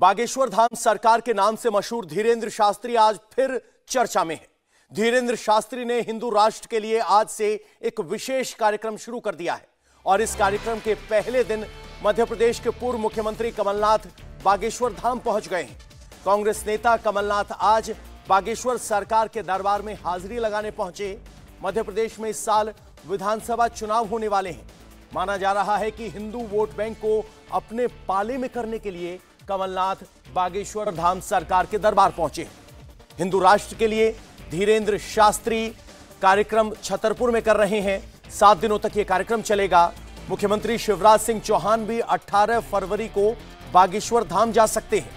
बागेश्वर धाम सरकार के नाम से मशहूर धीरेंद्र शास्त्री आज फिर चर्चा में है। धीरेंद्र शास्त्री ने हिंदू राष्ट्र के लिए आज से एक विशेष कार्यक्रम शुरू कर दिया है और इस कार्यक्रम के पहले दिन मध्य प्रदेश के पूर्व मुख्यमंत्री कमलनाथ बागेश्वर धाम पहुंच गए हैं। कांग्रेस नेता कमलनाथ आज बागेश्वर सरकार के दरबार में हाजिरी लगाने पहुंचे। मध्य प्रदेश में इस साल विधानसभा चुनाव होने वाले हैं। माना जा रहा है कि हिंदू वोट बैंक को अपने पाले में करने के लिए कमलनाथ बागेश्वर धाम सरकार के दरबार पहुंचे। हिंदू राष्ट्र के लिए धीरेंद्र शास्त्री कार्यक्रम छतरपुर में कर रहे हैं। 7 दिनों तक यह कार्यक्रम चलेगा। मुख्यमंत्री शिवराज सिंह चौहान भी 18 फरवरी को बागेश्वर धाम जा सकते हैं।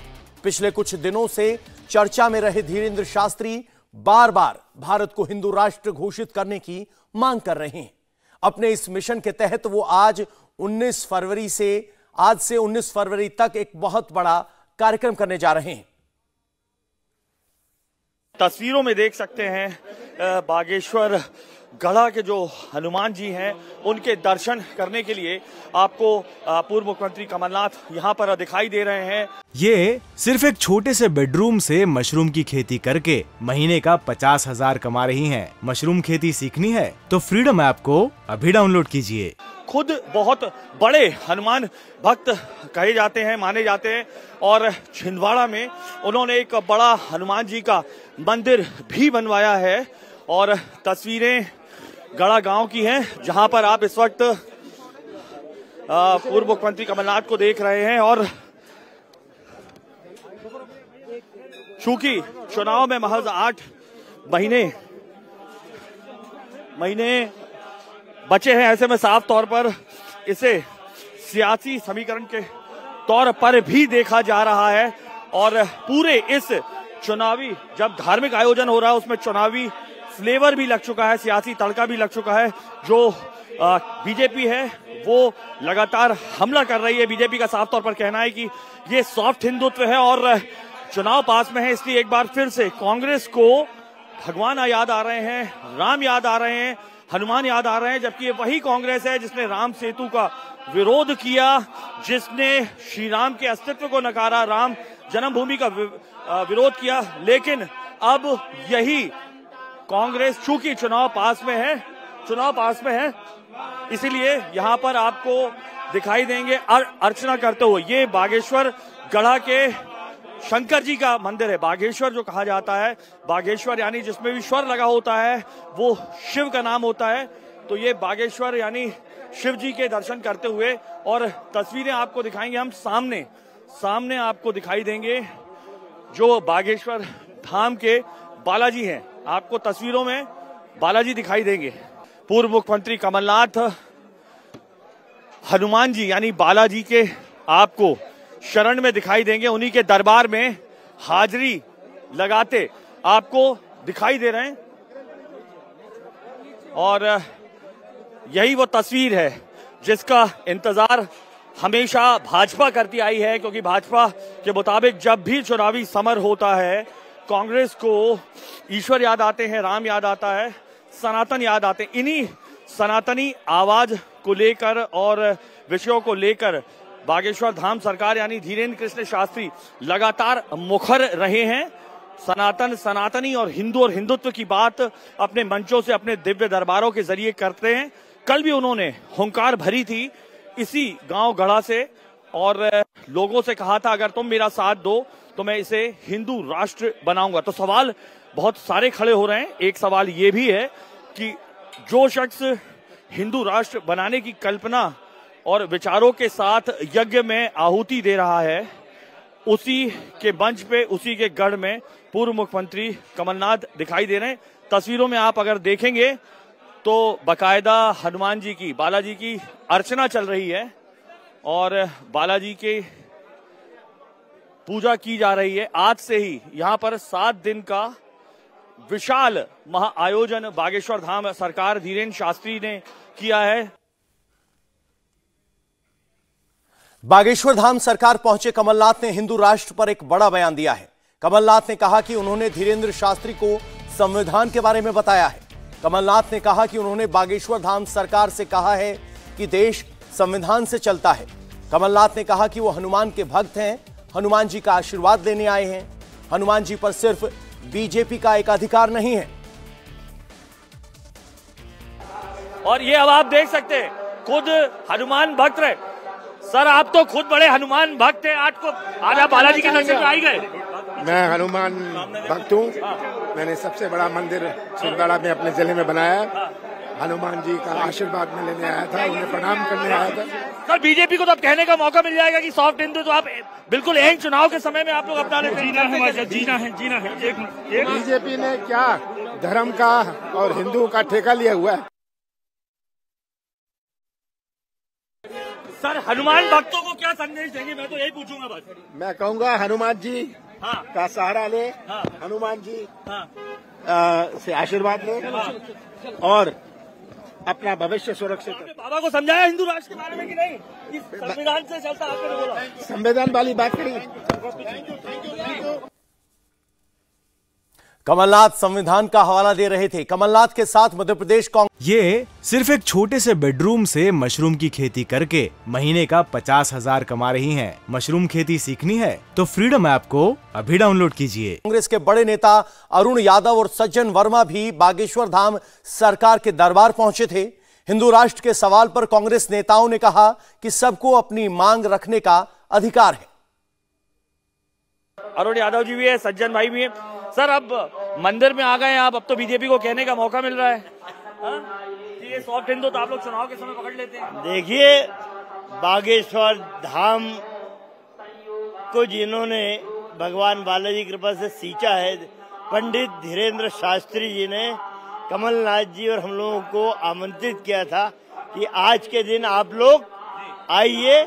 पिछले कुछ दिनों से चर्चा में रहे धीरेंद्र शास्त्री बार बार भारत को हिंदू राष्ट्र घोषित करने की मांग कर रहे हैं। अपने इस मिशन के तहत वो आज से 19 फरवरी तक एक बहुत बड़ा कार्यक्रम करने जा रहे हैं। तस्वीरों में देख सकते हैं बागेश्वर गढ़ा के जो हनुमान जी हैं उनके दर्शन करने के लिए आपको पूर्व मुख्यमंत्री कमलनाथ यहां पर दिखाई दे रहे हैं। ये सिर्फ एक छोटे से बेडरूम से मशरूम की खेती करके महीने का 50,000 कमा रही हैं। मशरूम खेती सीखनी है तो फ्रीडम ऐप को अभी डाउनलोड कीजिए। खुद बहुत बड़े हनुमान भक्त कहे जाते हैं, माने जाते हैं और छिंदवाड़ा में उन्होंने एक बड़ा हनुमान जी का मंदिर भी बनवाया है और तस्वीरें गढ़ा गांव की हैं जहां पर आप इस वक्त पूर्व मुख्यमंत्री कमलनाथ को देख रहे हैं। और चूंकि चुनाव में महज 8 महीने बचे हैं, ऐसे में साफ तौर पर इसे सियासी समीकरण के तौर पर भी देखा जा रहा है और पूरे इस चुनावी जब धार्मिक आयोजन हो रहा है उसमें चुनावी फ्लेवर भी लग चुका है, सियासी तड़का भी लग चुका है। जो बीजेपी है वो लगातार हमला कर रही है। बीजेपी का साफ तौर पर कहना है कि ये सॉफ्ट हिंदुत्व है और चुनाव पास में है, इसलिए एक बार फिर से कांग्रेस को भगवान याद आ रहे हैं, राम याद आ रहे हैं, हनुमान याद आ रहे हैं। जबकि ये वही कांग्रेस है जिसने राम सेतु का विरोध किया, जिसने श्री राम के अस्तित्व को नकारा, राम जन्मभूमि का विरोध किया। लेकिन अब यही कांग्रेस चूंकि चुनाव पास में है इसीलिए यहां पर आपको दिखाई देंगे अर्चना करते हुए। ये बागेश्वर गढ़ा के शंकर जी का मंदिर है। बागेश्वर जो कहा जाता है, बागेश्वर यानी जिसमें भी स्वर लगा होता है वो शिव का नाम होता है। तो ये बागेश्वर यानी शिव जी के दर्शन करते हुए और तस्वीरें आपको दिखाएंगे हम सामने आपको दिखाई देंगे जो बागेश्वर धाम के बालाजी हैं। आपको तस्वीरों में बालाजी दिखाई देंगे। पूर्व मुख्यमंत्री कमलनाथ हनुमान जी यानी बालाजी के आपको शरण में दिखाई देंगे। उन्हीं के दरबार में हाजिरी लगाते आपको दिखाई दे रहे हैं और यही वो तस्वीर है जिसका इंतजार हमेशा भाजपा करती आई है, क्योंकि भाजपा के मुताबिक जब भी चुनावी समर होता है कांग्रेस को ईश्वर याद आते हैं, राम याद आता है, सनातन याद आते हैं। इन्हीं सनातनी आवाज को लेकर और विषयों को लेकर बागेश्वर धाम सरकार यानी धीरेंद्र कृष्ण शास्त्री लगातार मुखर रहे हैं। सनातनी और हिंदुत्व की बात अपने मंचों से, अपने दिव्य दरबारों के जरिए करते हैं। कल भी उन्होंने हुंकार भरी थी इसी गांव गढ़ा से और लोगों से कहा था अगर तुम मेरा साथ दो तो मैं इसे हिंदू राष्ट्र बनाऊंगा। तो सवाल बहुत सारे खड़े हो रहे हैं। एक सवाल ये भी है कि जो शख्स हिंदू राष्ट्र बनाने की कल्पना और विचारों के साथ यज्ञ में आहुति दे रहा है, उसी के मंच पे, उसी के गढ़ में पूर्व मुख्यमंत्री कमलनाथ दिखाई दे रहे हैं। तस्वीरों में आप अगर देखेंगे तो बकायदा हनुमान जी की, बालाजी की अर्चना चल रही है और बालाजी के पूजा की जा रही है। आज से ही यहां पर 7 दिन का विशाल महाआयोजन बागेश्वर धाम सरकार धीरेंद्र शास्त्री ने किया है। बागेश्वर धाम सरकार पहुंचे कमलनाथ ने हिंदू राष्ट्र पर एक बड़ा बयान दिया है। कमलनाथ ने कहा कि उन्होंने धीरेंद्र शास्त्री को संविधान के बारे में बताया है। कमलनाथ ने कहा कि उन्होंने बागेश्वर धाम सरकार से कहा है कि देश संविधान से चलता है। कमलनाथ ने कहा कि वो हनुमान के भक्त हैं, हनुमान जी का आशीर्वाद लेने आए हैं। हनुमान जी पर सिर्फ बीजेपी का एक अधिकार नहीं है। और ये अब आप देख सकते हैं, खुद हनुमान भक्त रहे। सर, आप तो खुद बड़े हनुमान भक्त हैं। आज आप बालाजी के दर्शन में आ गए। मैं हनुमान भक्त हूँ। मैंने सबसे बड़ा मंदिर छिंदवाड़ा में अपने जिले में बनाया है। हनुमान जी का आशीर्वाद में लेने आया था, उन्हें प्रणाम करने आया था। सर, बीजेपी को तो अब कहने का मौका मिल जाएगा कि सॉफ्ट हिंदू तो आप बिल्कुल एन चुनाव के समय में आप लोग अपना लेते हैं। जीना है। बीजेपी ने क्या धर्म का और हिंदुओं का ठेका लिया हुआ है। सर, हनुमान भक्तों को क्या संदेश देंगे, मैं तो यही पूछूंगा बस। मैं कहूँगा हनुमान जी का सहारा ले, हनुमान जी से आशीर्वाद ले और अपना भविष्य सुरक्षित करें। बाबा को समझाया हिंदू राष्ट्र के बारे में कि नहीं, कि संविधान से चलता, आपने बोला संविधान वाली बात करी। कमलनाथ संविधान का हवाला दे रहे थे। कमलनाथ के साथ मध्य प्रदेश कांग्रेस। ये सिर्फ एक छोटे से बेडरूम से मशरूम की खेती करके महीने का 50,000 कमा रही हैं। मशरूम खेती सीखनी है तो फ्रीडम ऐप को अभी डाउनलोड कीजिए। कांग्रेस के बड़े नेता अरुण यादव और सज्जन वर्मा भी बागेश्वर धाम सरकार के दरबार पहुंचे थे। हिंदू राष्ट्र के सवाल पर कांग्रेस नेताओं ने कहा कि सबको अपनी मांग रखने का अधिकार है। अरुण यादव जी भी है, सज्जन भाई भी है। सर, अब मंदिर में आ गए हैं आप, अब तो बीजेपी को कहने का मौका मिल रहा है कि ये सॉफ्ट हिंदू तो आप लोग चुनाव के समय पकड़ लेते हैं। देखिए, बागेश्वर धाम को जिन्होंने भगवान बालाजी की कृपा से सींचा है, पंडित धीरेन्द्र शास्त्री जी ने कमलनाथ जी और हम लोगों को आमंत्रित किया था कि आज के दिन आप लोग आइए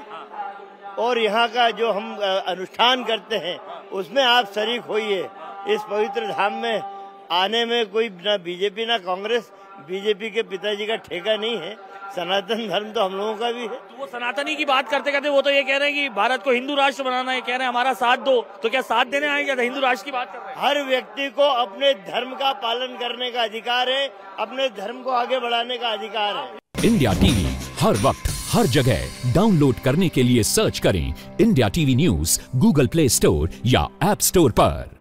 और यहाँ का जो हम अनुष्ठान करते हैं उसमें आप शरीक होइए। इस पवित्र धाम में आने में कोई ना बीजेपी ना कांग्रेस, बीजेपी के पिताजी का ठेका नहीं है। सनातन धर्म तो हम लोगों का भी है। तो वो सनातनी की बात करते करते वो तो ये कह रहे हैं कि भारत को हिंदू राष्ट्र बनाना है, कह रहे हैं हमारा साथ दो। तो क्या साथ देने आएंगे या हिंदू राष्ट्र की बात कर रहे हैं? हर व्यक्ति को अपने धर्म का पालन करने का अधिकार है, अपने धर्म को आगे बढ़ाने का अधिकार है। इंडिया टीवी हर वक्त हर जगह डाउनलोड करने के लिए सर्च करें India TV news Google play store या ऐप स्टोर पर।